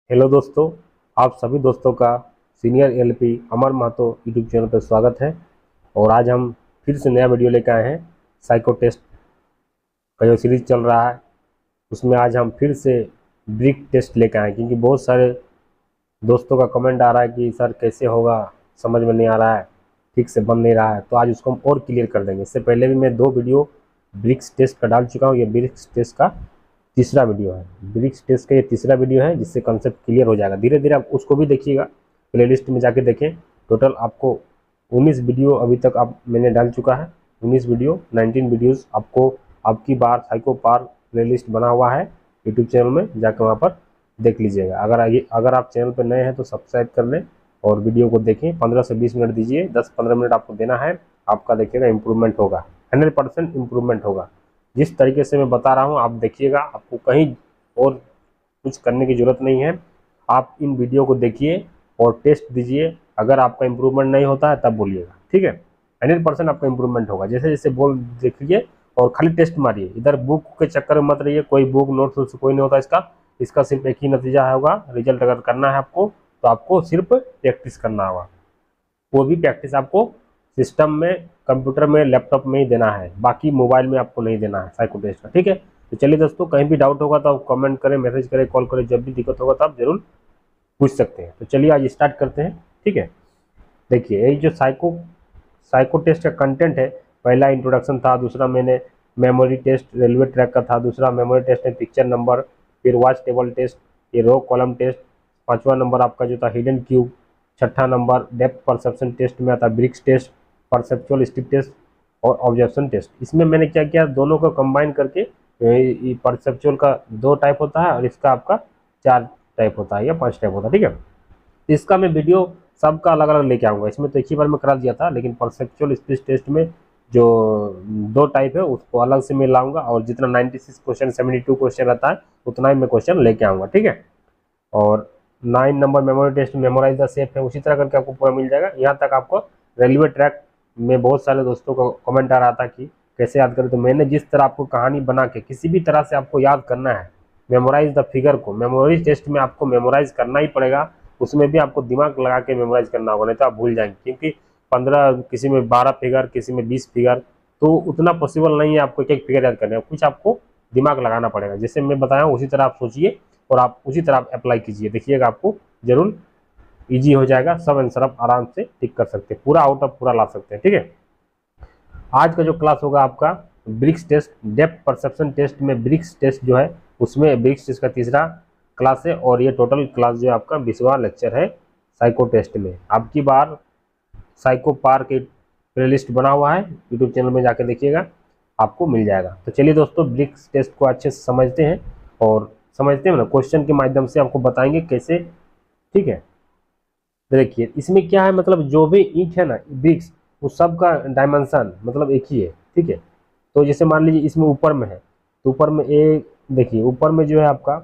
Hello दोस्तों, आप सभी दोस्तों का सीनियर एलपी अमर महतो यूट्यूब चैनल पर स्वागत है। और आज हम फिर से नया वीडियो लेकर आए हैं। साइको टेस्ट का जो सीरीज चल रहा है उसमें आज हम फिर से ब्रिक टेस्ट लेकर आए हैं, क्योंकि बहुत सारे दोस्तों का कमेंट आ रहा है कि सर कैसे होगा, समझ में नहीं आ रहा है, ठीक से बन नहीं रहा है। तो आज उसको हम और क्लियर कर देंगे। इससे पहले भी मैं 2 वीडियो ब्रिक्स टेस्ट का डाल चुका हूँ। ये ब्रिक्स टेस्ट का तीसरा वीडियो है। ब्रिक्स टेस्ट का ये तीसरा वीडियो है, जिससे कंसेप्ट क्लियर हो जाएगा। धीरे धीरे आप उसको भी देखिएगा, प्लेलिस्ट में जाके देखें। टोटल आपको 19 वीडियो अभी तक आप मैंने डाल चुका है। 19 वीडियो 19 वीडियोस आपको अब की बार साइको पार प्लेलिस्ट बना हुआ है यूट्यूब चैनल में, जाकर वहाँ पर देख लीजिएगा। अगर आप चैनल पर नए हैं तो सब्सक्राइब कर लें और वीडियो को देखें। 15 से 20 मिनट दीजिए, 10-15 मिनट आपको देना है। आपका देखिएगा इम्प्रूवमेंट होगा, 100% इम्प्रूवमेंट होगा। जिस तरीके से मैं बता रहा हूँ आप देखिएगा, आपको कहीं और कुछ करने की ज़रूरत नहीं है। आप इन वीडियो को देखिए और टेस्ट दीजिए। अगर आपका इम्प्रूवमेंट नहीं होता है तब बोलिएगा, ठीक है। 100% आपका इम्प्रूवमेंट होगा। जैसे जैसे बोल देखिए और खाली टेस्ट मारिए। इधर बुक के चक्कर में मत रहिए, कोई बुक नोट्स कोई नहीं होता इसका सिर्फ एक ही नतीजा होगा। रिजल्ट अगर करना है आपको तो आपको सिर्फ प्रैक्टिस करना होगा। वो भी प्रैक्टिस आपको सिस्टम में, कंप्यूटर में, लैपटॉप में ही देना है, बाकी मोबाइल में आपको नहीं देना है साइको टेस्ट का, ठीक है। तो चलिए दोस्तों, कहीं भी डाउट होगा तो आप कमेंट करें, मैसेज करें, कॉल करें। जब भी दिक्कत होगा तो आप जरूर पूछ सकते हैं। तो चलिए आज स्टार्ट करते हैं, ठीक है। देखिए ये जो साइको टेस्ट का कंटेंट है, पहला इंट्रोडक्शन था, दूसरा मैंने मेमोरी टेस्ट रेलवे ट्रैक का था, दूसरा मेमोरी टेस्ट है पिक्चर नंबर, फिर वॉच टेबल टेस्ट, ये रो कॉलम टेस्ट, पांचवा नंबर आपका जो था हिडन क्यूब, छठा नंबर डेप्थ परसेप्शन टेस्ट में आता bricks test, perceptual stick test और ऑब्जर्वेशन टेस्ट। इसमें मैंने क्या किया, दोनों को कंबाइन करके परसेप्चुअल का 2 टाइप होता है और इसका आपका 4 टाइप होता है या 5 टाइप होता है, ठीक है। इसका मैं वीडियो सबका अलग अलग लेके आऊँगा। इसमें तो एक ही बार में करा दिया था, लेकिन परसेप्चुअल स्पीच टेस्ट में जो 2 टाइप है उसको अलग से मैं लाऊंगा। और जितना 96 क्वेश्चन 72 क्वेश्चन रहता है उतना ही मैं क्वेश्चन लेके आऊँगा, ठीक है। और 9 number memory test memorize the shape है, उसी तरह करके आपको पूरा मिल जाएगा। यहाँ तक आपको रेलवे ट्रैक में बहुत सारे दोस्तों का कमेंट आ रहा था कि कैसे याद करें, तो मैंने जिस तरह आपको कहानी बना के किसी भी तरह से आपको याद करना है मेमोराइज द फिगर को, मेमोरी टेस्ट में आपको मेमोराइज करना ही पड़ेगा। उसमें भी आपको दिमाग लगा के मेमोराइज करना होगा, नहीं तो आप भूल जाएंगे। क्योंकि 15, किसी में 12 फिगर, किसी में 20 फिगर, तो उतना पॉसिबल नहीं है आपको एक एक फिगर याद करने का। कुछ आपको दिमाग लगाना पड़ेगा। जैसे मैं बताया उसी तरह आप सोचिए और आप उसी तरह आप अप्लाई कीजिए, देखिएगा आपको जरूर इजी हो जाएगा। सब आंसर आप आराम से टिक कर सकते हैं, पूरा आउट ऑफ पूरा ला सकते हैं, ठीक है। आज का जो क्लास होगा आपका bricks test depth perception test में, ब्रिक्स टेस्ट जो है उसमें ब्रिक्स टेस्ट का तीसरा क्लास है। और ये टोटल क्लास जो है आपका 20वां लेक्चर है साइको टेस्ट में। अब की बार साइको पार के प्लेलिस्ट बना हुआ है, यूट्यूब चैनल में जाके देखिएगा, आपको मिल जाएगा। तो चलिए दोस्तों, ब्रिक्स टेस्ट को अच्छे से समझते हैं और समझते हैं ना, क्वेश्चन के माध्यम से आपको बताएंगे कैसे, ठीक है। देखिए इसमें क्या है, मतलब जो भी ईंट है ना ब्रिक्स, उस सब का डायमेंशन मतलब एक ही है, ठीक है। तो जैसे मान लीजिए इसमें ऊपर में है, तो ऊपर में एक देखिए, ऊपर में जो है आपका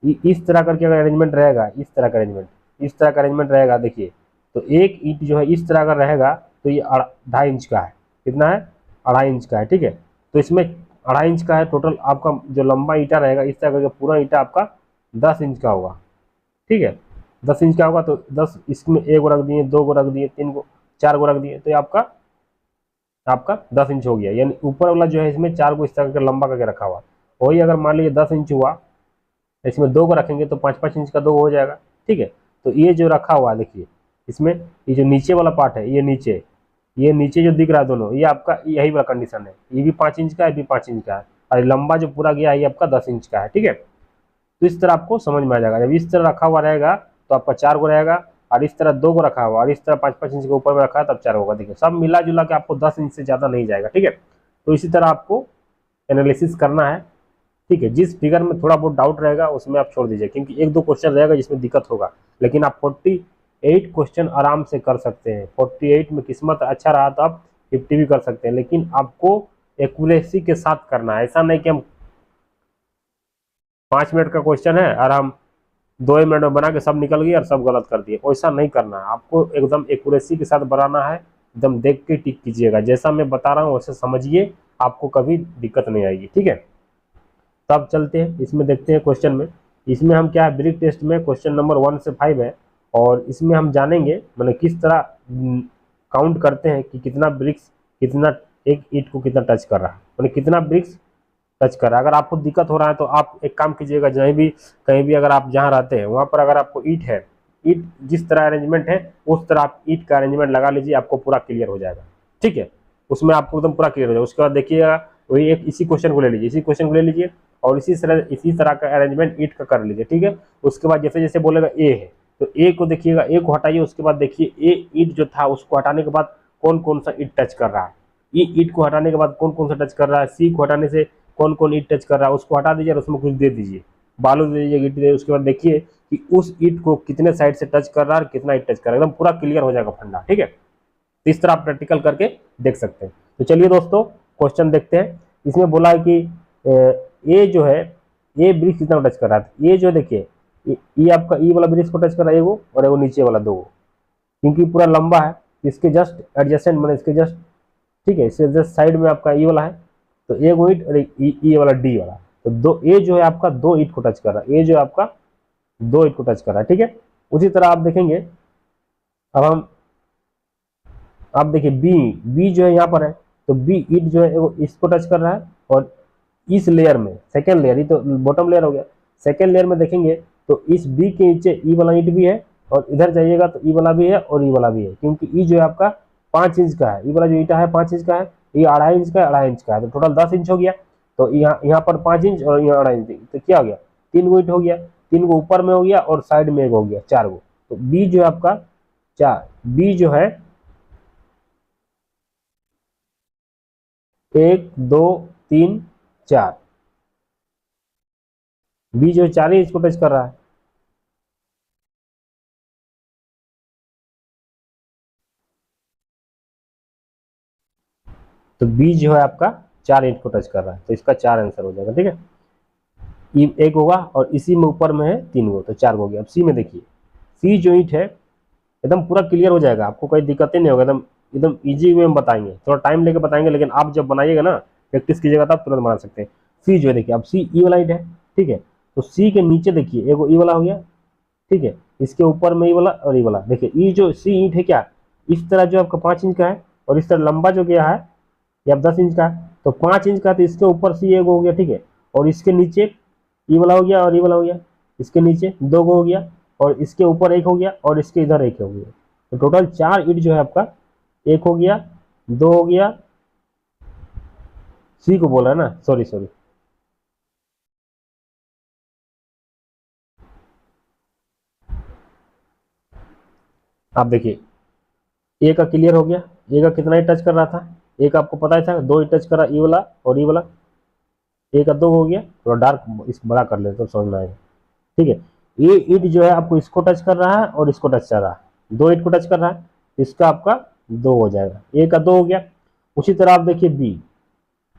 इस तरह करके अगर अरेंजमेंट रहेगा, इस तरह का अरेंजमेंट, इस तरह का अरेंजमेंट रहेगा, देखिए तो एक ईंट जो है इस तरह का रहेगा, तो ये 2.5 इंच का है। कितना है? 2.5 इंच का है, ठीक है। तो इसमें 2.5 इंच का है टोटल। आपका जो लंबा ईंटा रहेगा इस तरह करके पूरा ईंटा आपका 10 इंच का होगा, ठीक है। 10 इंच का होगा तो 10, इसमें 1 को रख दिए, 2 को रख दिए, 3 को, 4 को रख दिए, तो ये आपका आपका 10 इंच हो गया। यानी ऊपर वाला जो है इसमें 4 को इस तरह करके लंबा करके रखा हुआ। वही अगर मान लीजिए 10 इंच हुआ, इसमें 2 को रखेंगे तो 5-5 इंच का 2 हो जाएगा, ठीक है। तो ये जो रखा हुआ है देखिए, इसमें ये जो नीचे वाला पार्ट है, ये नीचे जो दिख रहा है दोनों, ये आपका यही वाला कंडीशन है। ये भी 5 इंच का है, ये भी 5 इंच का है, और लंबा जो पूरा गया है ये आपका 10 इंच का है, ठीक है। तो इस तरह आपको समझ में आ जाएगा। जब इस तरह रखा हुआ रहेगा तो आपका 4 को रहेगा, और इस तरह 2 को रखा हुआ, और इस तरह 5-5 इंच के ऊपर में रखा है तब 4 होगा। देखिए सब मिला जुला के आपको 10 इंच से ज़्यादा नहीं जाएगा, ठीक है। तो इसी तरह आपको एनालिसिस करना है, ठीक है। जिस फिगर में थोड़ा बहुत डाउट रहेगा उसमें आप छोड़ दीजिए, क्योंकि 1-2 क्वेश्चन रहेगा जिसमें दिक्कत होगा, लेकिन आप 48 क्वेश्चन आराम से कर सकते हैं। 48 में किस्मत अच्छा रहा तो आप 50 भी कर सकते हैं, लेकिन आपको एक्यूरेसी के साथ करना है। ऐसा नहीं कि हम 5 मिनट का क्वेश्चन है और हम 2 ही मिनट में बना के सब निकल गए और सब गलत कर दिए, वैसा नहीं करना है। आपको एकदम एक्यूरेसी के साथ बनाना है, एकदम देख के टिक कीजिएगा। जैसा मैं बता रहा हूँ वैसे समझिए, आपको कभी दिक्कत नहीं आएगी, ठीक है। तब चलते हैं इसमें, देखते हैं क्वेश्चन में। इसमें हम क्या है, ब्रिक टेस्ट में क्वेश्चन नंबर 1 से 5 है, और इसमें हम जानेंगे मतलब किस तरह काउंट करते हैं कि कितना ब्रिक्स, कितना एक ईंट को कितना टच कर रहा है, मतलब कितना ब्रिक्स टच कर रहा है। अगर आपको दिक्कत हो रहा है तो आप एक काम कीजिएगा, कहीं भी अगर आप जहाँ रहते हैं वहाँ पर अगर आपको ईंट है, ईंट जिस तरह अरेंजमेंट है उस तरह आप ईंट का अरेंजमेंट लगा लीजिए, आपको पूरा क्लियर हो जाएगा। ठीक है, उसमें आपको एकदम पूरा क्लियर हो जाएगा। उसके बाद देखिएगा वही एक इसी क्वेश्चन को ले लीजिए, इसी क्वेश्चन को ले लीजिए और इसी तरह का अरेंजमेंट ईंट का कर लीजिए। ठीक है, उसके बाद जैसे जैसे बोलेगा ए है तो ए को देखिएगा, ए को हटाइए, उसके बाद देखिए ए ईंट जो था उसको हटाने के बाद कौन कौन सा ईंट टच कर रहा है, ईंट को हटाने के बाद कौन कौन सा टच कर रहा है, सी को हटाने से कौन कौन ईंट टच कर रहा है उसको हटा दीजिए और उसमें कुछ दे दीजिए, बालू दे दीजिए, गिट्टी दे दीजिए। उसके बाद देखिए कि उस ईंट को कितने साइड से टच कर रहा है और कितना ईंट टच कर रहा है, एकदम पूरा क्लियर हो जाएगा फंडा। ठीक है, तो इस तरह आप प्रैक्टिकल करके देख सकते हैं। तो चलिए दोस्तों क्वेश्चन देखते हैं। इसमें बोला है कि ए जो है, ए ब्रिक्स कितना टच कर रहा है, ये जो देखिए ये आपका ई वाला ब्रिक्स को टच कर रहा है एगो, और एगो नीचे वाला दो, क्योंकि पूरा लंबा है इसके जस्ट एडजेसेंट मतलब इसके जस्ट, ठीक है, इसके जस्ट साइड में आपका ई वाला है, तो एगो ईंट और ई वाला डी वाला, तो दो ए जो है आपका दो ईंट को टच कर रहा है, ए जो है आपका दो ईंट को टच कर रहा है। ठीक है, उसी तरह आप देखेंगे, अब हम आप देखिए बी जो है यहाँ पर है, तो बी ईंट जो है वो इसको टच कर रहा है, और इस लेयर में सेकेंड लेयर, ये तो बॉटम लेयर हो गया, सेकेंड लेयर में देखेंगे तो इस बी के नीचे ई वाला ईंट भी है, और इधर जाइएगा तो ई वाला भी है और ई वाला भी है, क्योंकि ई जो है आपका 5 इंच का है, ई वाला जो ईंटा है 5 इंच का है, ये 2.5 इंच का है, 2.5 इंच का है, तो टोटल 10 इंच हो गया। तो यहाँ पर 5 इंच और यहाँ 2.5 इंच, तो क्या हो गया, 3 गो ईंट हो गया, 3 गो ऊपर में हो गया और साइड में एक हो गया, 4 गो। तो बी जो है आपका 4, बी जो है 1 2 3 4, बी जो है 4 ही इसको टच कर रहा है। तो बी जो है आपका 4 ईंट को टच कर रहा है, तो इसका 4 आंसर हो जाएगा। ठीक है, ई एक होगा और इसी में ऊपर में है 3 गो, तो 4 हो गया। अब सी में देखिए, सी जो ईंट है एकदम पूरा क्लियर हो जाएगा, आपको कोई दिक्कत ही नहीं होगा, एकदम एकदम ईजी वे में बताएंगे, थोड़ा टाइम लेके बताएंगे, लेकिन आप जब बनाइएगा ना, प्रैक्टिस कीजिएगा तब तुरंत बना सकते हैं। सी जो है देखिए, अब सी ई वाला ईंट है, ठीक है, तो सी के नीचे देखिए एगो ई वाला हो गया, ठीक है, इसके ऊपर में ई वाला और ई वाला, देखिए ई जो सी ईंट है क्या, इस तरह जो आपका 5 इंच का है, और इस तरह लंबा जो गया है ये अब 10 इंच का है, तो 5 इंच का, तो इसके ऊपर सी एगो हो गया, ठीक है, और इसके नीचे ई वाला हो गया और ई वाला हो गया, इसके नीचे 2 गो हो गया, और इसके ऊपर एक हो गया और इसके इधर एक हो गया, तो टोटल 4 ईंट जो है आपका, एक हो गया, 2 हो गया, सी को बोला है ना, सॉरी सॉरी, आप देखिए ए का क्लियर हो गया, ए का कितना ही टच कर रहा था, ए का आपको पता ही था 2 ही टच कर रहा, ई वाला और ई वाला, ए का 2 हो गया, थोड़ा डार्क इस बड़ा कर लेते तो समझ में आएगा। ठीक है, ये ईंट जो है आपको इसको टच कर रहा है और इसको टच कर रहा है, 2 ईंट को टच कर रहा है, इसका आपका 2 हो जाएगा, ए का 2 हो गया। उसी तरह आप देखिए बी,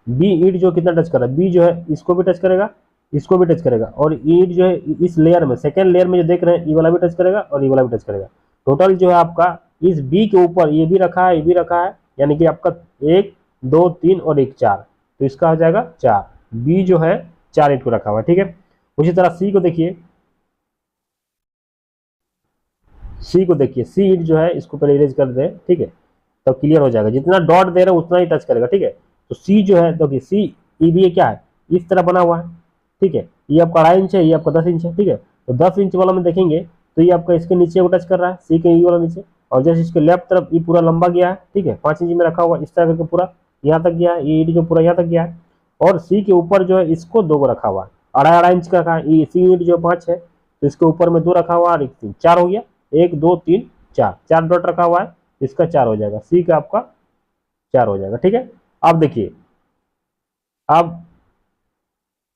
बी ईंट जो कितना टच कर रहा है, बी जो है इसको भी टच करेगा, इसको भी टच करेगा, और ईंट जो है इस लेयर में सेकेंड लेयर में जो देख रहे हैं, ई वाला भी टच करेगा और ई वाला भी टच करेगा। टोटल जो है आपका इस बी के ऊपर ये भी रखा है, ये भी रखा है, यानी कि आपका 1 2 3 और 1 4, तो इसका हो जाएगा 4, बी जो है 4 ईंट को रखा हुआ है। ठीक है, उसी तरह सी को देखिए, सी को देखिए, सी ईंट जो है इसको पहले इरेज कर दे, ठीक है, तब क्लियर हो जाएगा, जितना डॉट दे रहे हैं उतना ही टच करेगा। ठीक है, तो सी जो है देखिए, सी ई भी क्या है, इस तरह बना हुआ है, ठीक है, ये आपका 2.5 इंच है, ये आपका 10 इंच है, ठीक है, तो 10 इंच वाला में देखेंगे तो ये आपका इसके नीचे को टच कर रहा है, सी के ई वाला नीचे, और जैसे इसके लेफ्ट तरफ ये पूरा लंबा गया है, ठीक है, 5 इंच में रखा हुआ, इस तरह करके पूरा यहाँ तक गया है, ये ईंट जो पूरा यहाँ तक गया है, और सी के ऊपर जो है इसको 2 को रखा हुआ है, 2.5 इंच का रखा है, सी ईंट जो 5 है, तो इसके ऊपर में 2 रखा हुआ है और 1 3, 4 हो गया, 1 2 3 4, 4 डॉट रखा हुआ है, इसका 4 हो जाएगा, सी का आपका 4 हो जाएगा। ठीक है, अब देखिए, अब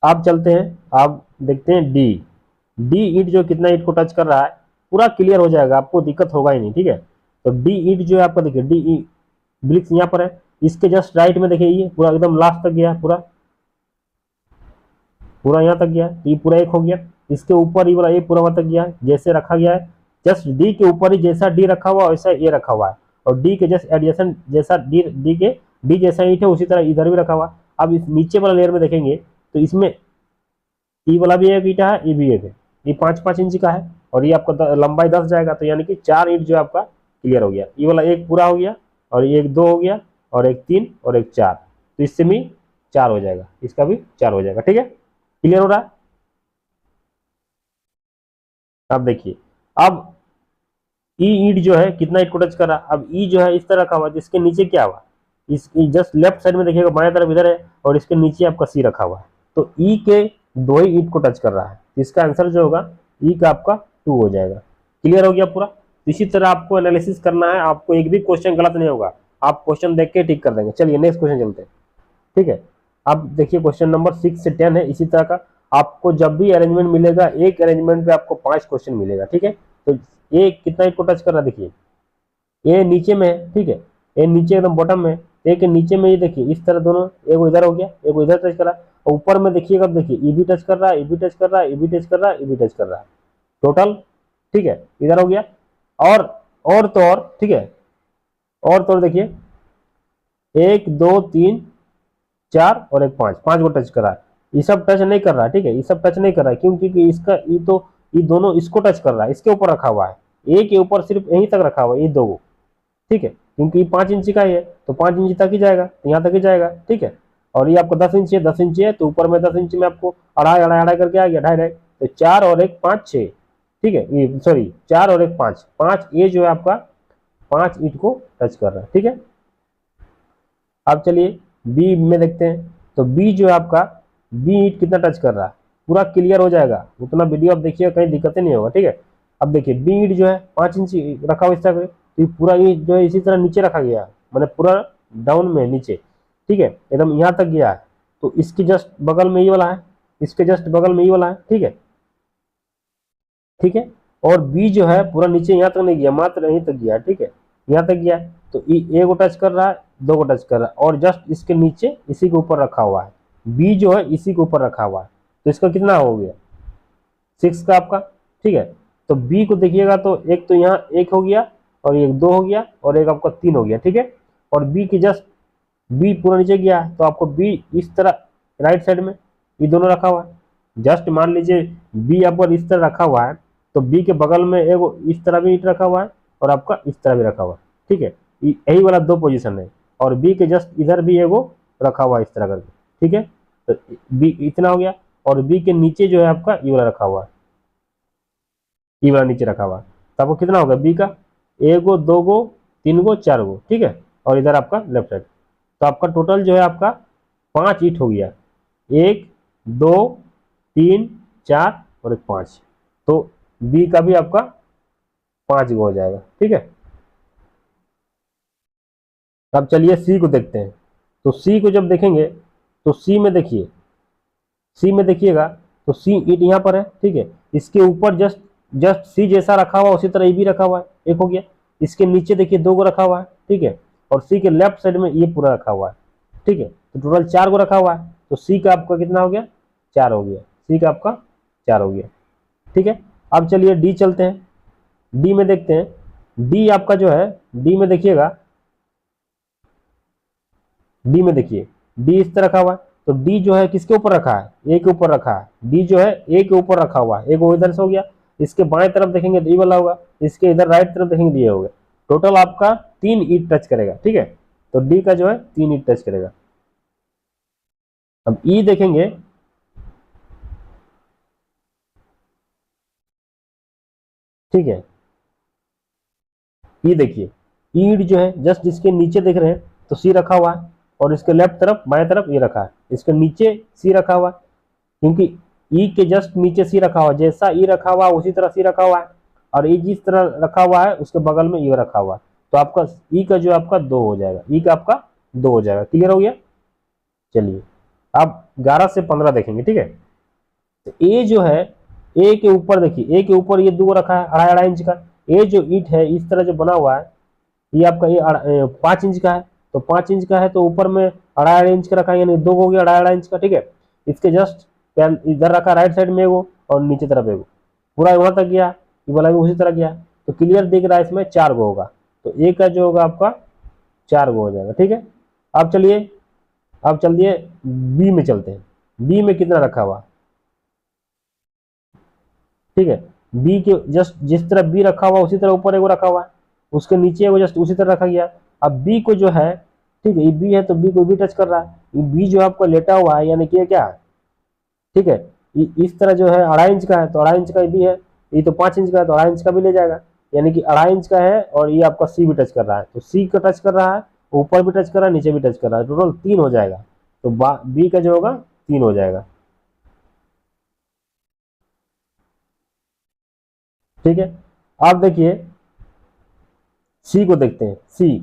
आप चलते हैं, आप देखते हैं डी, डी ईंट जो कितना ईंट को टच कर रहा है, पूरा क्लियर हो जाएगा, आपको दिक्कत होगा ही नहीं। ठीक है, तो डी ईंट जो है आपका देखिए, डी ई ब्रिक्स यहाँ पर है, इसके जस्ट राइट में देखिए ये पूरा एकदम लास्ट तक गया, पूरा पूरा यहाँ तक गया, तो ये पूरा 1 हो गया, इसके ऊपर ये वाला ये पूरा वहां तक गया है, जैसे रखा गया है, जस्ट डी के ऊपर ही जैसा डी रखा हुआ वैसा ये रखा हुआ है, और डी के जस्ट एडजेसेंट जैसा डी जैसा ईंट है उसी तरह इधर भी रखा हुआ है। अब इस नीचे वाला लेयर में देखेंगे तो इसमें ई वाला भी एक ईंटा है, ये भी एक है, ये 5-5 इंच का है और ये आपका लंबाई 10 जाएगा, तो यानी कि 4 ईंट जो आपका क्लियर हो गया। ये वाला एक पूरा हो गया और ये एक 2 हो गया और एक 3 और एक 4, तो इससे भी 4 हो जाएगा, इसका भी 4 हो जाएगा। ठीक है, क्लियर हो रहा है। अब देखिए, अब ई ईट जो है कितना ईट को टच कर रहा है। अब ई जो है इस तरह रखा हुआ है, जिसके नीचे क्या हुआ, इस जस्ट लेफ्ट साइड में देखिएगा, बाएं तरफ इधर है और इसके नीचे आपका सी रखा हुआ है, तो ई के 2 ही ईट को टच कर रहा है, तो इसका आंसर जो होगा ई का आपका 2 हो जाएगा। क्लियर हो गया पूरा। इसी तरह आपको एनालिसिस करना है, आपको एक भी क्वेश्चन गलत नहीं होगा, आप क्वेश्चन देख के टिक कर देंगे। चलिए नेक्स्ट क्वेश्चन चलते हैं। ठीक है, अब देखिए क्वेश्चन नंबर 6 से 10 है इसी तरह का। आपको जब भी अरेंजमेंट मिलेगा, एक अरेंजमेंट पे आपको 5 क्वेश्चन मिलेगा। ठीक है, तो ये कितना ईट को टच कर रहा है, देखिए ये नीचे में है। ठीक है, ये नीचे एकदम बॉटम में, एक नीचे में, ये देखिए इस तरह दोनों, एक इधर हो गया, एक इधर टच कर रहा है, और ऊपर में देखिएगा, देखिए ई भी टच कर रहा है, ई भी टच कर रहा है, ई भी टच कर रहा है, ई भी टच कर रहा है, टोटल। ठीक है, इधर हो गया। और तो और, ठीक है, और तो और देखिए 1 2 3 4 और एक 5, 5 को टच कर रहा है। ये सब टच नहीं कर रहा है। ठीक है, ये सब टच नहीं कर रहा है, क्यों? क्योंकि इसका ये दोनों इसको टच कर रहा है, इसके ऊपर रखा हुआ है, ए के ऊपर सिर्फ यहीं तक रखा हुआ है, ये दो। ठीक है, क्योंकि ये 5 इंच का ही है, तो 5 इंच तक ही जाएगा, तो यहाँ तक ही जाएगा। ठीक है, और ये आपको 10 इंच है, 10 इंच है, तो ऊपर में 10 इंच में आपको अढ़ाई अढ़ाई अढ़ाई करके आ गया, ढाई ढाई, तो 4 और एक 5 6। ठीक है, ये सॉरी 4 और एक 5 5, ये जो है आपका 5 ईंट को टच कर रहा है। ठीक है, अब चलिए बी में देखते हैं। तो बी जो है आपका, बी ईंट कितना टच कर रहा है, पूरा क्लियर हो जाएगा, उतना वीडियो आप देखिएगा, कहीं दिक्कत नहीं होगा। ठीक है, अब देखिए बी ईंट जो है 5 इंच रखा हुआ इस तरह, तो पूरा ईंट जो है इसी तरह नीचे रखा गया है, मैंने पूरा डाउन में नीचे। ठीक है, एकदम यहाँ तक गया है, तो इसके जस्ट बगल में ये वाला है, इसके जस्ट बगल में ये वाला है। ठीक है, ठीक है, और बी जो है पूरा नीचे यहाँ तक नहीं गया, मात्र यहीं तक गया। ठीक है, यहाँ तक गया, तो ए को टच कर रहा है, 2 को टच कर रहा है, और जस्ट इसके नीचे इसी के ऊपर रखा हुआ है, बी जो है इसी के ऊपर रखा हुआ है, तो इसका कितना हो गया 6 का आपका। ठीक है, तो बी को देखिएगा, तो एक तो यहाँ 1 हो गया और एक 2 हो गया और एक आपका 3 हो गया। ठीक है, और बी की जस्ट, बी पूरा नीचे गया, तो आपको बी इस तरह राइट साइड में ये दोनों रखा हुआ है। जस्ट मान लीजिए बी आपका इस तरह रखा हुआ है, तो बी के बगल में एक इस तरह भी ईंट रखा हुआ है और आपका इस तरह भी रखा हुआ है। ठीक है, यही वाला 2 पोजीशन है, और बी के जस्ट इधर भी एगो रखा हुआ है इस तरह करके। ठीक है, तो बी इतना हो गया, और बी के नीचे जो है आपका ये वाला रखा हुआ है, ये वाला नीचे रखा हुआ है, तो आपको कितना होगा बी का, 1 गो 2 गो 3 गो 4 गो। ठीक है, और इधर आपका लेफ्ट साइड, तो आपका टोटल जो है आपका 5 ईंट हो गया, 1 2 3 4 और एक 5, तो बी का भी आपका 5 गो हो जाएगा। ठीक है, अब चलिए सी को देखते हैं। तो सी को जब देखेंगे, तो सी में देखिए, सी में देखिएगा, तो सी ईंट यहाँ पर है। ठीक है, इसके ऊपर जस्ट जस्ट सी जैसा रखा हुआ उसी तरह ये भी रखा हुआ है, एक हो गया। इसके नीचे देखिए 2 गो रखा हुआ है। ठीक है, और सी के लेफ्ट साइड में ये पूरा रखा हुआ है। ठीक है, तो टोटल 4 गो रखा हुआ है, तो सी का आपका कितना हो गया 4 हो गया, सी का आपका 4 हो गया। ठीक है, अब चलिए डी चलते हैं, डी में देखते हैं। डी आपका जो है, डी में देखिएगा, डी में देखिए डी इस तरह रखा हुआ है, तो डी जो है किसके ऊपर रखा है, ए के ऊपर रखा है, डी जो है ए के ऊपर रखा हुआ है, एक वो इधर से हो गया, इसके बाएं तरफ देखेंगे तो ये वाला होगा, इसके इधर राइट तरफ देखेंगे तो ये होगा। टोटल आपका 3 ईंट टच करेगा। ठीक है, तो डी का जो है 3 ईंट टच करेगा। अब ई देखेंगे, ठीक है, ई देखिए, ईंट जो है जस्ट इसके नीचे देख रहे हैं, तो सी रखा हुआ है, और इसके लेफ्ट तरफ बाएं तरफ ये रखा है, इसके नीचे सी रखा हुआ है, क्योंकि ई के जस्ट नीचे सी रखा हुआ, जैसा ई रखा हुआ उसी तरह सी रखा हुआ है, और ई जिस तरह रखा हुआ है उसके बगल में ई रखा हुआ है, तो आपका ई का जो आपका 2 हो जाएगा, ई का आपका 2 हो जाएगा। क्लियर हो गया। चलिए अब 11 से 15 देखेंगे। ठीक है, तो ए जो है, ए के ऊपर देखिए, ए के ऊपर ये 2 रखा है अढ़ाई अढ़ाई इंच का, ए जो ईंट है इस तरह जो बना हुआ है, ये आपका ये 5 इंच का है, तो 5 इंच का है, तो ऊपर में अढ़ाई अढ़ाई इंच का रखा है, यानी 2 हो गया अढ़ाई अढ़ाई इंच का। ठीक है, इसके जस्ट इधर रखा राइट साइड में एगो, और नीचे तरफ एगो, पूरा वहां तक गया, ये वाला भी उसी तरह गया, तो क्लियर दिख रहा है इसमें 4 गो होगा, तो ए का जो होगा आपका 4 गो हो जाएगा। ठीक है, अब चलिए, अब चलिए बी में चलते हैं। बी में कितना रखा हुआ, ठीक है। बी के जस्ट जिस तरह बी रखा हुआ उसी तरह ऊपर एगो रखा हुआ है, उसके नीचे एगो जस्ट उसी तरह रखा गया। अब बी को जो है, ठीक है, ये बी है तो बी को भी टच कर रहा है, ये बी जो आपका लेटा हुआ है यानी कि ये क्या है, ठीक है, इस तरह जो है 2.5 इंच का है तो 2.5 इंच का भी है, ये तो 5 इंच का है तो 2.5 इंच का भी ले जाएगा, यानी कि 2.5 इंच का है। और ये आपका सी भी टच कर रहा है तो सी का टच कर रहा है, ऊपर भी टच कर रहा है, नीचे भी टच कर रहा है, टोटल 3 हो जाएगा। तो बी का जो होगा 3 हो जाएगा। ठीक है। आप देखिए सी को देखते हैं,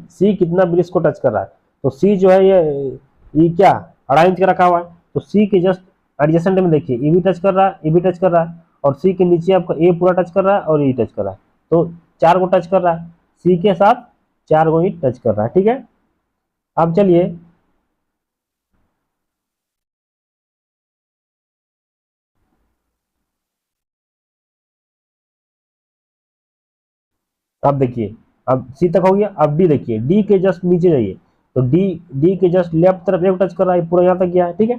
सी कितना ब्रिज को टच कर रहा है, तो सी जो है ये क्या 2.5 इंच का रखा हुआ है, तो सी के जस्ट एडजेसेंट में देखिए ये भी टच कर रहा है, ये भी टच कर रहा है, और सी के नीचे आपका ए पूरा टच कर रहा है और ये टच कर रहा है, तो 4 को टच कर रहा है, सी के साथ 4 को ही टच कर रहा है। ठीक है। अब चलिए अब देखिए, अब सी तक हो गया, अब डी देखिए, डी के जस्ट नीचे जाइए, तो डी के जस्ट लेफ्ट तरफ एक टच कर रहा है, पूरा यहाँ तक गया है। ठीक है।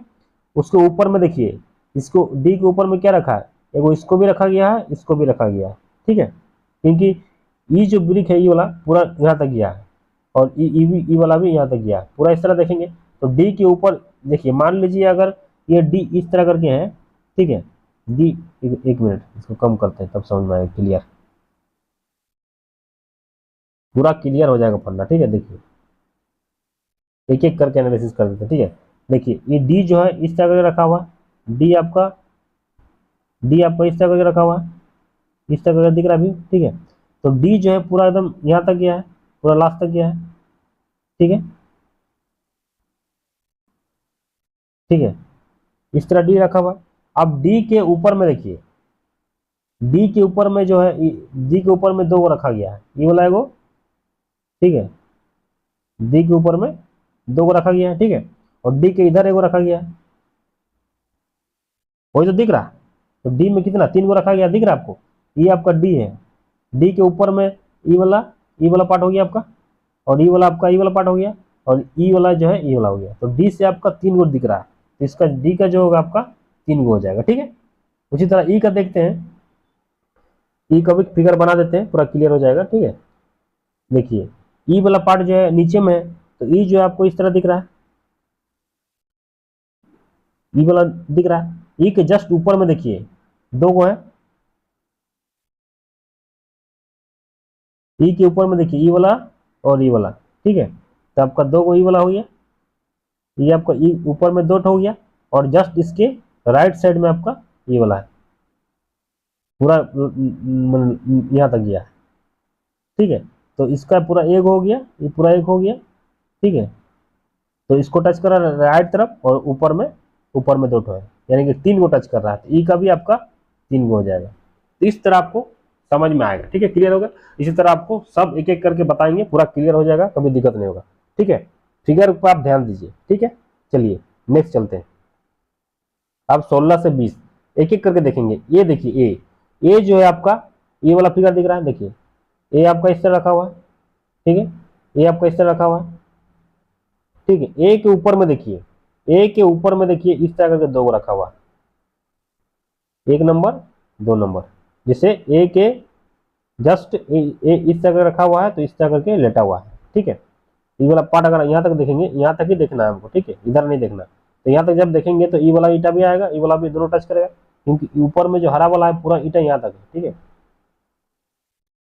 उसके ऊपर में देखिए, इसको डी के ऊपर में क्या रखा है, एगो इसको भी रखा गया है, इसको भी रखा गया है। ठीक है। क्योंकि ये जो ब्रिक है ये वाला पूरा यहाँ तक गया है, और ई वाला भी यहाँ तक गया है, पूरा इस तरह देखेंगे तो डी के ऊपर देखिए, मान लीजिए अगर ये डी इस तरह करके है, ठीक है, डी एक मिनट इसको कम करते हैं तब समझ में आएगा क्लियर, पूरा क्लियर हो जाएगा पढ़ना। ठीक है। देखिए एक एक करके एनालिसिस कर देते हैं। ठीक है। देखिए ये डी जो है इस तरह करके रखा हुआ है, डी आपका इस तरह करके रखा हुआ है, इस तरह करके दिख रहा है अभी। ठीक है। तो डी जो है पूरा एकदम यहाँ तक गया है, पूरा लास्ट तक गया है। ठीक है। ठीक है। इस तरह डी रखा हुआ है। अब डी के ऊपर में देखिए, डी के ऊपर में जो है, डी के ऊपर में 2 को रखा गया है, ये वाला एगो, ठीक है, डी के ऊपर में 2 को रखा गया है। ठीक है। और डी के इधर एगो रखा गया है, वही तो दिख रहा है। तो डी में कितना 3 को रखा गया, दिख रहा है आपको, ये आपका डी है। डी के ऊपर में ई वाला पार्ट हो गया आपका, और ई वाला आपका ई वाला पार्ट हो गया, और ई वाला जो है ई वाला हो गया, तो डी से आपका 3 गो दिख रहा है, तो इसका डी का जो होगा आपका 3 गो हो जाएगा। ठीक है। उसी तरह ई का देखते हैं, ई का भी फिगर बना देते हैं, पूरा क्लियर हो जाएगा। ठीक है। देखिए ई वाला पार्ट जो है नीचे में है, तो ई जो है आपको इस तरह दिख रहा है, ई वाला दिख रहा है। ई के जस्ट ऊपर में देखिए 2 गो है, ई के ऊपर में देखिए ई वाला और ई वाला। ठीक है। तो आपका 2 गो ई वाला हो गया, ये आपका ई ऊपर में 2 हो गया, और जस्ट इसके राइट साइड में आपका ये वाला है, पूरा यहाँ तक गया। ठीक है। तो इसका पूरा एक हो गया, ये पूरा एक हो गया। ठीक है। तो इसको टच कर रहा है राइट तरफ, और ऊपर में 2 है, यानी कि 3 को टच कर रहा है, तो ई का भी आपका 3 को हो जाएगा। तो इस तरह आपको समझ में आएगा। ठीक है। क्लियर होगा। इसी तरह आपको सब एक एक करके बताएंगे, पूरा क्लियर हो जाएगा, कभी दिक्कत नहीं होगा। ठीक है। फिगर पर आप ध्यान दीजिए। ठीक है। चलिए नेक्स्ट चलते हैं। अब 16 से 20 एक एक करके देखेंगे। ये देखिए ए जो है आपका, ये वाला फिगर दिख रहा है, देखिए ए आपका इस तरह रखा हुआ है। ठीक है। ए आपका इस तरह रखा हुआ है। ठीक है। ए के ऊपर में देखिए, ए के ऊपर में देखिए इस तरह करके 2 रखा हुआ है, 1 नंबर 2 नंबर, जैसे ए के जस्ट इस तरह रखा हुआ है, तो इस तरह करके लेटा हुआ है। ठीक है। ये वाला पार्ट अगर यहाँ तक देखेंगे, यहाँ तक ही देखना है हमको। ठीक है। इधर नहीं देखना। तो यहाँ तक जब देखेंगे तो ई वाला ईटा भी आएगा, ई वाला भी दोनों टच करेगा, क्योंकि ऊपर में जो हरा वाला है पूरा ईटा यहाँ तक है। ठीक है।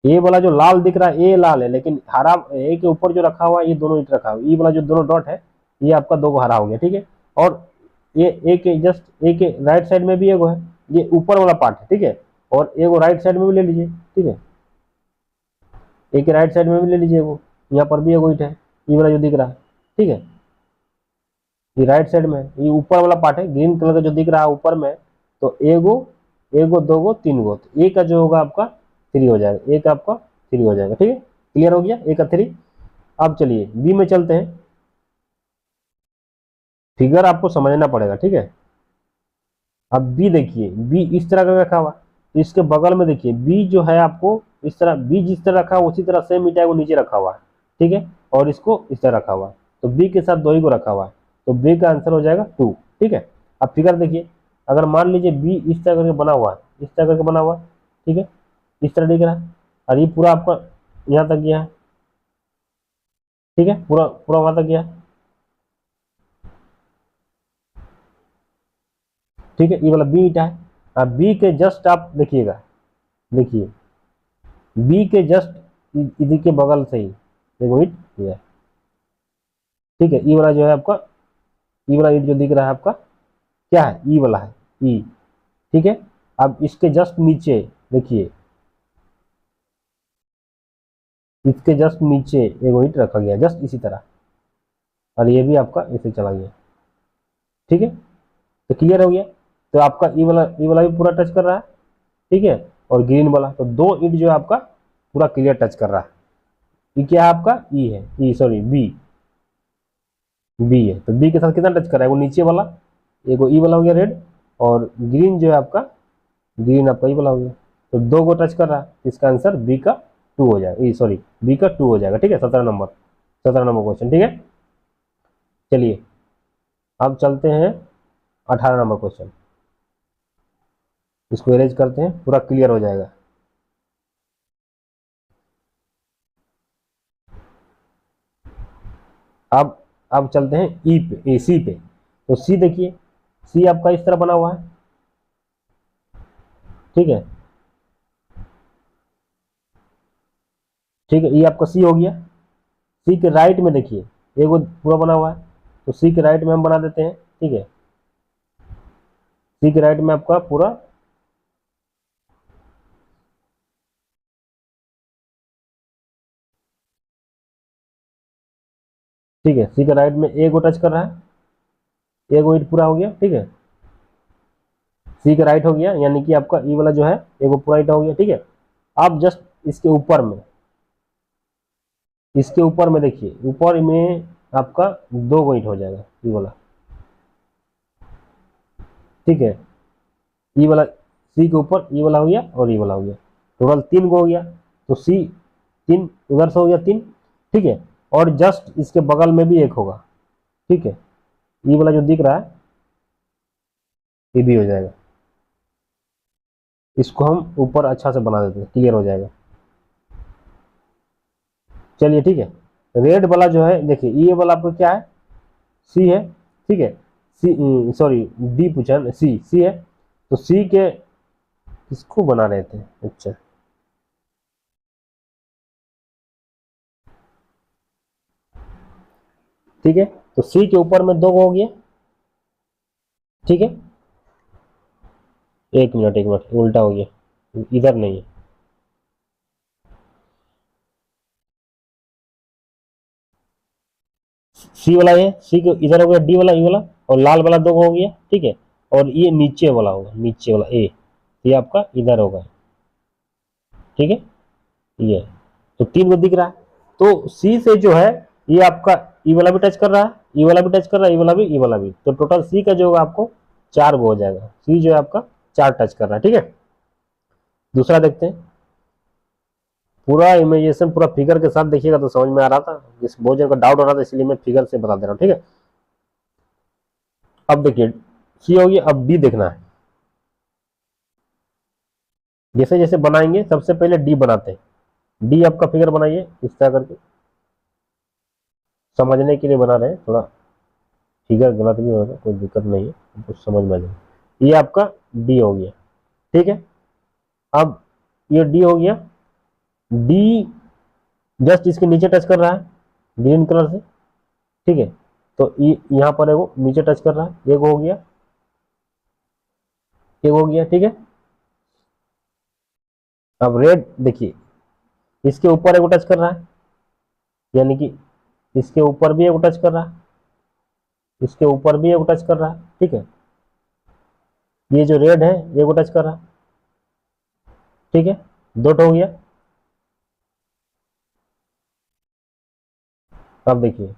ए वाला जो लाल दिख रहा है, ए लाल है, लेकिन हरा ए के ऊपर जो रखा हुआ है ये दोनों ईट रखा हुआ है, ई वाला जो दोनों डॉट है ये आपका 2 को हरा हो गया। ठीक है। और ये ए के जस्ट ए के राइट साइड में भी एगो है, ये ऊपर वाला पार्ट है। ठीक है। और एगो राइट साइड में भी ले लीजिए। ठीक है। ए के राइट साइड में भी ले लीजिए, वो यहाँ पर भी एगो ईट है, ये वाला जो दिख रहा है। ठीक है। ये राइट साइड में, ये ऊपर वाला पार्ट है ग्रीन कलर का जो दिख रहा है ऊपर में, तो एगो 2 गो 3 गो, तो ए का जो होगा आपका 3 हो जाएगा, ए का आपका 3 हो जाएगा। ठीक है। क्लियर हो गया ए का 3। अब चलिए बी में चलते हैं। फिगर आपको समझना पड़ेगा। ठीक है। अब बी देखिए, बी इस तरह का रखा हुआ, तो इसके बगल में देखिए बी जो है आपको इस तरह, बी जिस तरह रखा हुआ उसी तरह सेम ईटा को नीचे रखा हुआ है। ठीक है। और इसको इस तरह रखा हुआ है, तो बी के साथ 2 ही को रखा हुआ है, तो बी का आंसर हो जाएगा 2। ठीक है। अब फिगर देखिए, अगर मान लीजिए बी इस तरह करके बना हुआ है, इस तरह करके बना हुआ है, ठीक है, इस तरह दिख रहा है, और ये पूरा आपका यहाँ तक गया है, ठीक है, पूरा पूरा वहां तक गया है, ठीक है, ये वाला बी ईटा है। अब बी के जस्ट आप देखिएगा, देखिए बी के जस्ट इसी के बगल से ही देखो ईट ये है, ठीक है, ई वाला जो है आपका, ई वाला ईट जो दिख रहा है आपका क्या है, ई वाला है, ई, ठीक है। अब इसके जस्ट नीचे देखिए, इसके जस्ट नीचे एक ईट रखा गया जस्ट इसी तरह, और ये भी आपका ऐसे चला गया, ठीक है। तो क्लियर हो गया, तो आपका ई वाला भी पूरा टच कर रहा है, ठीक है, और ग्रीन वाला, तो दो ईंट जो है आपका पूरा क्लियर टच कर रहा है। ये क्या है आपका, ई है, ई सॉरी बी, बी है, तो बी के साथ कितना टच कर रहा है, वो नीचे वाला, एक ई वाला हो गया रेड, और ग्रीन जो है आपका, ग्रीन आपका ई वाला हो गया, तो दो को टच कर रहा है, इसका आंसर बी का 2 हो जाएगा, सॉरी बी का 2 हो जाएगा, ठीक है। 17 नंबर क्वेश्चन, ठीक है। चलिए अब चलते हैं 18 नंबर क्वेश्चन, इसको अरेंज करते हैं, पूरा क्लियर हो जाएगा। अब चलते हैं ई पे, सी पे, तो सी देखिए, सी आपका इस तरह बना हुआ है, ठीक है, ठीक है, ये आपका सी हो गया। सी के राइट में देखिए एक वो पूरा बना हुआ है, तो सी के राइट में हम बना देते हैं, ठीक है, सी के राइट में आपका पूरा, ठीक है, सी के राइट में ए को टच कर रहा है, ए को इट पूरा हो गया, ठीक है, सी के राइट हो गया, यानी कि आपका ई वाला जो है ए को पूरा इट हो गया, ठीक है। आप जस्ट इसके ऊपर में, इसके ऊपर में देखिए, ऊपर में आपका दो को इट हो जाएगा ई वाला, ठीक है, ई वाला सी के ऊपर ई वाला हो गया और ई वाला हो गया, टोटल 3 को हो गया, तो सी 3 उधर से हो गया 3, ठीक है, और जस्ट इसके बगल में भी एक होगा, ठीक है, ई वाला जो दिख रहा है ये भी हो जाएगा, इसको हम ऊपर अच्छा से बना देते हैं, क्लियर हो जाएगा। चलिए ठीक है, रेड वाला जो है देखिए, ये वाला आपको क्या है, सी है, ठीक है, सी सॉरी डी पूछा, सी है, तो सी के किसको बना रहे थे, अच्छा ठीक है, तो सी के ऊपर में दो हो गया, ठीक है, एक मिनट उल्टा हो गया, इधर नहीं है, सी वाला है, सी के इधर हो गया, डी वाला, ई वाला, और लाल वाला दो हो गया, ठीक है, और ये नीचे वाला होगा, नीचे वाला ए, ये आपका इधर होगा, ठीक है, ये तो 3 को दिख रहा है, तो सी से जो है ये आपका ई वाला भी टच कर रहा है, ई वाला भी टच कर रहा है, ई वाला भी, ई वाला भी, तो टोटल सी का जो होगा आपको 4 वो हो जाएगा, सी जो है आपका 4 टच कर रहा है, ठीक है। दूसरा देखते हैं, पूरा इमेजिनेशन पूरा फिगर के साथ देखिएगा तो समझ में आ रहा था, जिस बहुत जन का डाउट हो रहा था, इसलिए मैं फिगर से बता दे रहा हूँ, ठीक है। अब देखिए सी होगी, अब डी देखना है, जैसे जैसे बनाएंगे सबसे पहले डी बनाते हैं, डी आपका फिगर बनाइए इस तरह करके, समझने के लिए बना रहे हैं, थोड़ा फिगर गलत भी होगा कोई दिक्कत नहीं है, कुछ समझ में आ जाए, ये आपका डी हो गया, ठीक है। अब ये डी हो गया, डी जस्ट इसके नीचे टच कर रहा है ग्रीन कलर से, ठीक है, तो यहाँ पर एगो नीचे टच कर रहा है, एक हो गया, एक हो गया, ठीक है। अब रेड देखिए, इसके ऊपर एगो टच कर रहा है, यानी कि इसके ऊपर भी एगो टच कर रहा है, इसके ऊपर भी एगो टच कर रहा है, ठीक है, ये जो रेड है एगो टच कर रहा है, ठीक है, दो हो गया। अब देखिए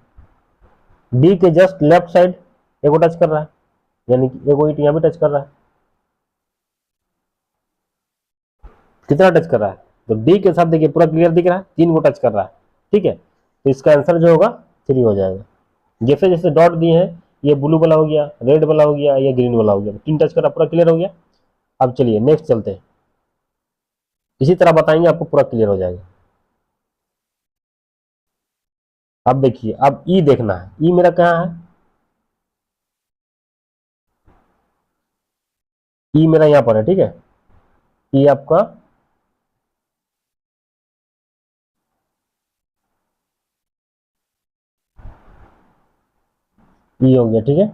डी के जस्ट लेफ्ट साइड एगो टच कर रहा है, यानी कि एगो ईट यहाँ भी टच कर रहा है, कितना टच कर रहा है, तो डी के साथ देखिए पूरा क्लियर दिख रहा है, 3 को टच कर रहा है, ठीक है, तो इसका आंसर जो होगा 3 हो जाएगा। जैसे जैसे डॉट दिए हैं, ये ब्लू वाला हो गया, रेड वाला हो गया, ये ग्रीन वाला हो गया, 3 टच करा, पूरा क्लियर हो गया। अब चलिए नेक्स्ट चलते हैं, इसी तरह बताएंगे आपको पूरा क्लियर हो जाएगा। अब देखिए, अब ई देखना है, ई मेरा कहाँ है, ई मेरा यहाँ पर है, ठीक है। ई आपका ई हो गया, ठीक है।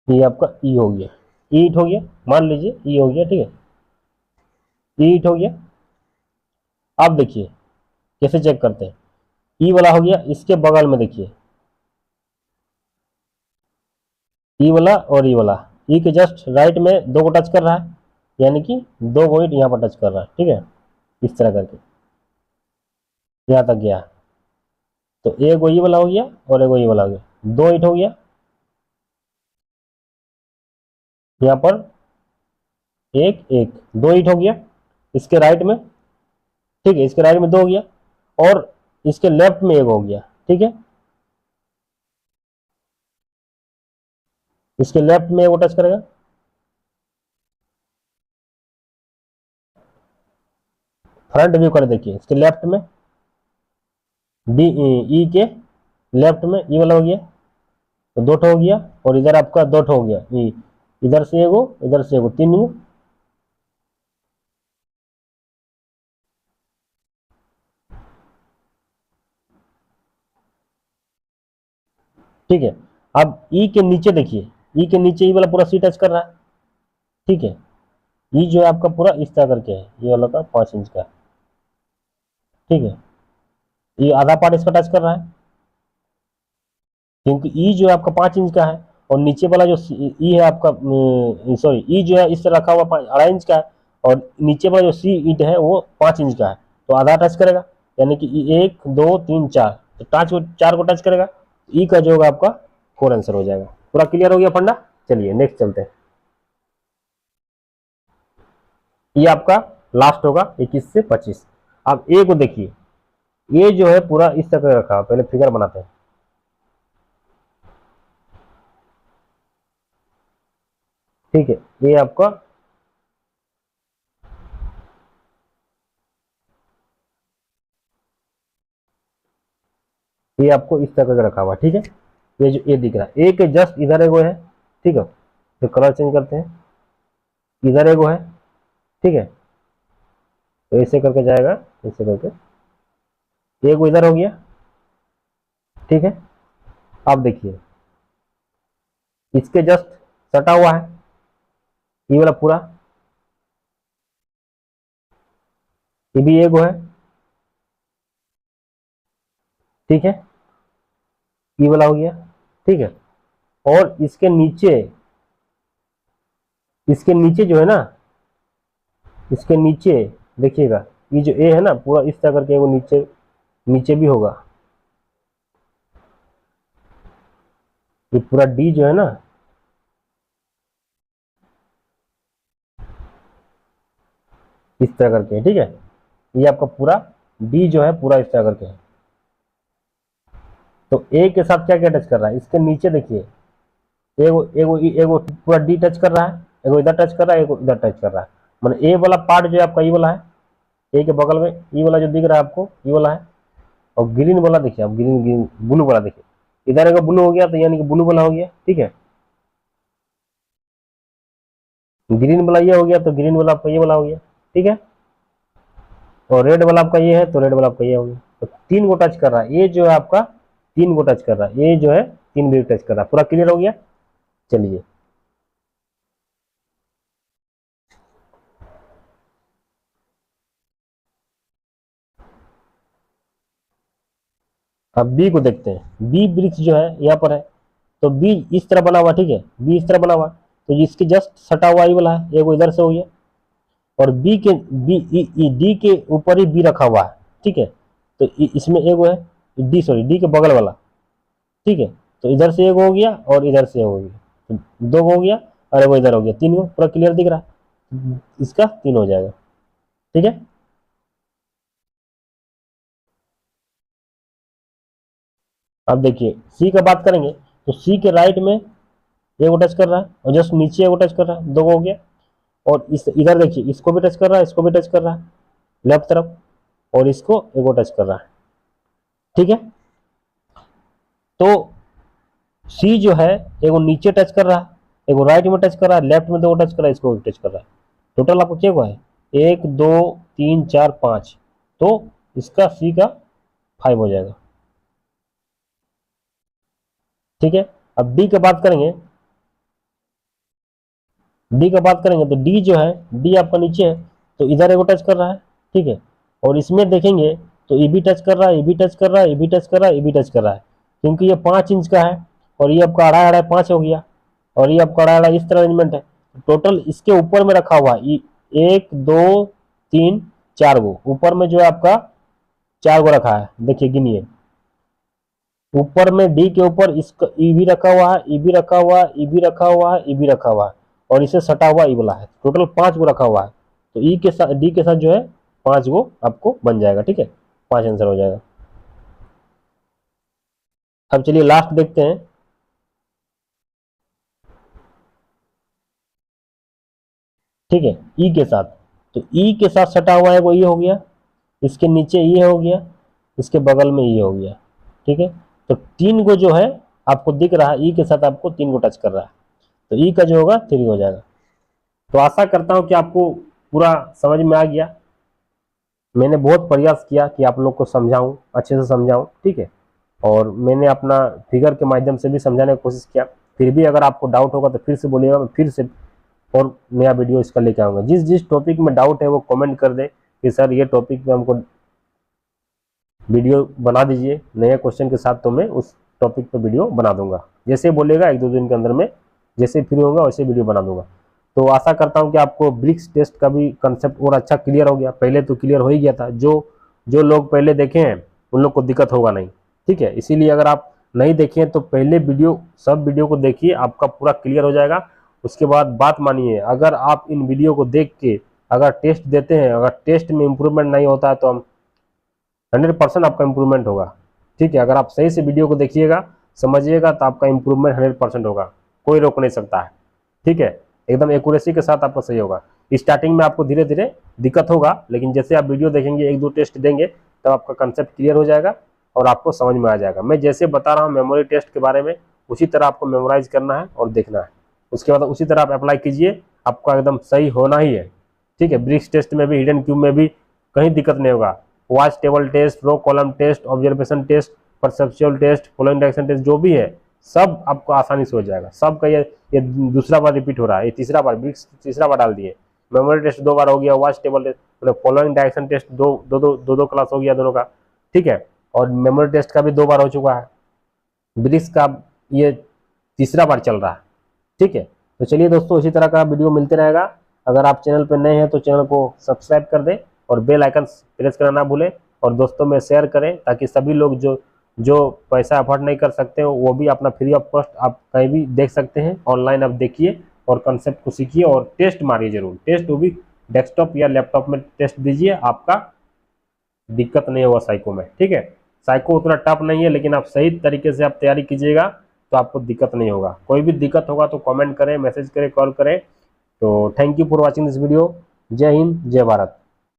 ये आपका ई हो गया, ई हिट हो गया, मान लीजिए ई हो गया, ठीक है, ई हिट हो गया। अब देखिए कैसे चेक करते हैं, ई वाला हो गया, इसके बगल में देखिए ई वाला और ई वाला, ई के जस्ट राइट में दो को टच कर रहा है, यानी कि दो को हिट यहाँ पर टच कर रहा है, ठीक है। इस तरह करके यहाँ तक गया, तो एक वो ई वाला हो गया और एक वो ई वाला हो गया, दो हिट हो गया यहाँ पर, एक एक दो हिट हो गया इसके राइट में, ठीक है, इसके राइट में दो हो गया, और इसके लेफ्ट में एक हो गया, ठीक है। इसके लेफ्ट में वो टच करेगा, फ्रंट व्यू कर देखिए, इसके लेफ्ट में डी ई के लेफ्ट में ई वाला हो गया, तो दो ठो हो गया, और इधर आपका दो ठो हो गया ई, इधर से एगो इधर से एगो, तीन गो, ठीक है। अब ई के नीचे देखिए, ई के नीचे ई वाला पूरा सी टच कर रहा है, ठीक है। ई जो है आपका पूरा इस तरह करके है, ये वाला का 5 इंच का, ठीक है। ये आधा पार्ट इसका टच कर रहा है, क्योंकि ई जो है आपका 5 इंच का है, और नीचे वाला जो ई है आपका, सॉरी, ई जो है इस तरह रखा हुआ 2.5 इंच का है, और नीचे वाला जो सी ईट है वो 5 इंच का है, तो आधा टच करेगा, यानी कि एक दो तीन चार, तो चार को टच करेगा, ई का जो होगा आपका 4 आंसर हो जाएगा। पूरा क्लियर हो गया फंडा। चलिए नेक्स्ट चलते हैं, ये आपका लास्ट होगा 21 से 25। अब ए को देखिए, ये जो है पूरा इस तरह रखा, पहले फिगर बनाते हैं, ठीक है। ये आपका ये आपको इस तरह का रखा हुआ, ठीक है। ये जो ए दिख रहा है, ए के जस्ट इधर एगो है, ठीक है। तो कलर चेंज करते हैं, इधर एगो है, ठीक है। तो ऐसे करके जाएगा, ऐसे करके एगो इधर हो गया, ठीक है। अब देखिए इसके जस्ट सटा हुआ है ये वाला पूरा, ये भी एगो है, ठीक है। ये वाला हो गया, ठीक है। और इसके नीचे जो है ना, इसके नीचे देखिएगा, ये जो ए है ना पूरा इस तरह करके वो नीचे नीचे भी होगा, ये पूरा डी जो है ना, इस तरह करके है, ठीक है। ये आपका पूरा डी जो है पूरा इस तरह करके है। तो ए के साथ क्या क्या टच कर रहा है, इसके नीचे देखिए, एगो एगो एगो पूरा डी टच कर रहा है, एगो इधर टच कर रहा है, एगो इधर टच कर रहा है, मतलब ए वाला पार्ट जो है आपका ई वाला है, ए के बगल में ई वाला जो दिख रहा है आपको ई वाला है। और ग्रीन वाला देखिए, आप ग्रीन ग्रीन ब्लू वाला देखिए, इधर अगर ब्लू हो गया तो यानी कि ब्लू वाला हो गया, ठीक है। ग्रीन वाला ये हो गया तो ग्रीन वाला आपका ये वाला हो गया, ठीक है। और रेड वाला आपका ये है तो रेड वाला आपका ये हो गया, तो तीन को टच कर रहा है, ये जो है आपका तीन को टच कर रहा है, ये जो है तीन भी टच कर रहा है। पूरा क्लियर हो गया। चलिए अब बी को देखते हैं, बी वृक्ष जो है यहाँ पर है, तो बी इस तरह बना हुआ, ठीक है, बी इस तरह बना हुआ, तो इसके जस्ट सटा हुआ ही वाला है, एगो इधर से हो गया, और बी के डी के ऊपर ही बी रखा हुआ है, ठीक है। तो इसमें एगो है डी, सॉरी डी के बगल वाला, ठीक है। तो इधर से एगो हो गया और इधर से एगो हो गया, तो दो हो गया और एगो इधर हो गया, तीन गो। पूरा क्लियर दिख रहा है, इसका तीन हो जाएगा, ठीक है। अब देखिए सी का बात करेंगे तो सी के राइट में एक को टच कर रहा है और जस्ट नीचे एक को टच कर रहा है, दो हो गया। और इस इधर देखिए इसको भी टच कर रहा है, इसको भी टच कर रहा है लेफ्ट तरफ, और इसको एक को टच कर रहा है। ठीक है, तो सी जो है एक को नीचे टच कर रहा है, एक को राइट में टच कर रहा है, लेफ्ट में दो टच कर रहा है, इसको भी टच कर रहा है। टोटल आपको क्या हुआ है, 1 2 3 4 5, तो इसका सी का 5 हो जाएगा। ठीक है, अब डी का बात करेंगे, डी का बात करेंगे तो डी जो है, डी आपका नीचे है तो इधर एगो टच कर रहा है। ठीक है, और इसमें देखेंगे तो ये भी टच कर रहा है, ये भी टच कर रहा है, ये भी टच कर रहा है, ये भी टच कर रहा है, क्योंकि ये 5 इंच का है और ये आपका अढ़ाई अढ़ाई 5 हो गया, और ये आपका अढ़ाई अढ़ाई इस तरह अरेंजमेंट है। टोटल इसके ऊपर में रखा हुआ है 1 2 3 4 गो, ऊपर में जो है आपका 4 गो रखा है। देखिए गिनिए, ऊपर में डी के ऊपर इसका ई भी रखा हुआ है, ई भी रखा हुआ है, ई भी रखा हुआ है, ई भी रखा हुआ है, और इसे सटा हुआ ई वाला है। टोटल 5 गो रखा हुआ है, तो ई के साथ डी के साथ जो है 5 गो आपको बन जाएगा। ठीक है, 5 आंसर हो जाएगा। अब चलिए लास्ट देखते हैं। ठीक है, ई के साथ, तो ई के साथ सटा हुआ है वो ये हो गया, इसके नीचे ये हो गया, इसके बगल में ये हो गया। ठीक है, तो 3 गो जो है आपको दिख रहा है, ई के साथ आपको 3 गो टच कर रहा है, तो ई का जो होगा 3 हो जाएगा। तो आशा करता हूं कि आपको पूरा समझ में आ गया। मैंने बहुत प्रयास किया कि आप लोग को समझाऊं, अच्छे से समझाऊं। ठीक है, और मैंने अपना फिगर के माध्यम से भी समझाने की कोशिश किया। फिर भी अगर आपको डाउट होगा तो फिर से बोलिएगा, मैं फिर से और नया वीडियो इसका लेके आऊँगा। जिस जिस टॉपिक में डाउट है वो कमेंट कर दे कि सर ये टॉपिक में हमको वीडियो बना दीजिए नए क्वेश्चन के साथ, तो मैं उस टॉपिक पर वीडियो बना दूंगा। जैसे बोलेगा 1 2 दिन के अंदर में, जैसे फ्री होगा वैसे वीडियो बना दूंगा। तो आशा करता हूं कि आपको ब्रिक्स टेस्ट का भी कंसेप्ट और अच्छा क्लियर हो गया। पहले तो क्लियर हो ही गया था, जो जो लोग पहले देखे हैं उन लोग को दिक्कत होगा नहीं। ठीक है, इसीलिए अगर आप नहीं देखें तो पहले वीडियो, सब वीडियो को देखिए, आपका पूरा क्लियर हो जाएगा। उसके बाद बात मानिए, अगर आप इन वीडियो को देख के अगर टेस्ट देते हैं, अगर टेस्ट में इंप्रूवमेंट नहीं होता है तो हम 100% आपका इंप्रूवमेंट होगा। ठीक है, अगर आप सही से वीडियो को देखिएगा, समझिएगा, तो आपका इंप्रूवमेंट 100% होगा, कोई रोक नहीं सकता है। ठीक है, एकदम एक्यूरेसी के साथ आपका सही होगा। स्टार्टिंग में आपको धीरे धीरे दिक्कत होगा, लेकिन जैसे आप वीडियो देखेंगे, 1 2 टेस्ट देंगे, तब आपका कंसेप्ट क्लियर हो जाएगा और आपको समझ में आ जाएगा। मैं जैसे बता रहा हूँ मेमोरी टेस्ट के बारे में, उसी तरह आपको मेमोराइज करना है और देखना है। उसके बाद उसी तरह आप अप्लाई कीजिए, आपका एकदम सही होना ही है। ठीक है, ब्रिक्स टेस्ट में भी, हिडन क्यूब में भी कहीं दिक्कत नहीं होगा। Watch table test, row column test, observation test, perceptual test, following direction test, जो भी है सब आपको आसानी से हो जाएगा। सबका ये दूसरा बार रिपीट हो रहा है, ये तीसरा बार, ब्रिक्स तीसरा बार डाल दिए। मेमोरी टेस्ट 2 बार हो गया, वॉच टेबल टेस्ट, मतलब फॉलोइंग डायरेक्शन टेस्ट दो क्लास हो गया दोनों का। ठीक है, और मेमोरी टेस्ट का भी 2 बार हो चुका है। ब्रिक्स का ये तीसरा बार चल रहा है। ठीक है, तो चलिए दोस्तों, इसी तरह का वीडियो मिलते रहेगा। अगर आप चैनल पर नए हैं तो चैनल को सब्सक्राइब कर दें और बेल आइकन प्रेस करना ना भूलें, और दोस्तों में शेयर करें, ताकि सभी लोग जो जो पैसा अफोर्ड नहीं कर सकते हो वो भी अपना फ्री ऑफ कॉस्ट आप कहीं भी देख सकते हैं। ऑनलाइन आप देखिए और कंसेप्ट को सीखिए और टेस्ट मारिए जरूर। टेस्ट वो भी डेस्कटॉप या लैपटॉप में टेस्ट दीजिए, आपका दिक्कत नहीं होगा साइको में। ठीक है, साइको उतना टफ नहीं है, लेकिन आप सही तरीके से आप तैयारी कीजिएगा तो आपको दिक्कत नहीं होगा। कोई भी दिक्कत होगा तो कमेंट करें, मैसेज करें, कॉल करें। तो thank you for watching this video. जय हिंद, जय भारत।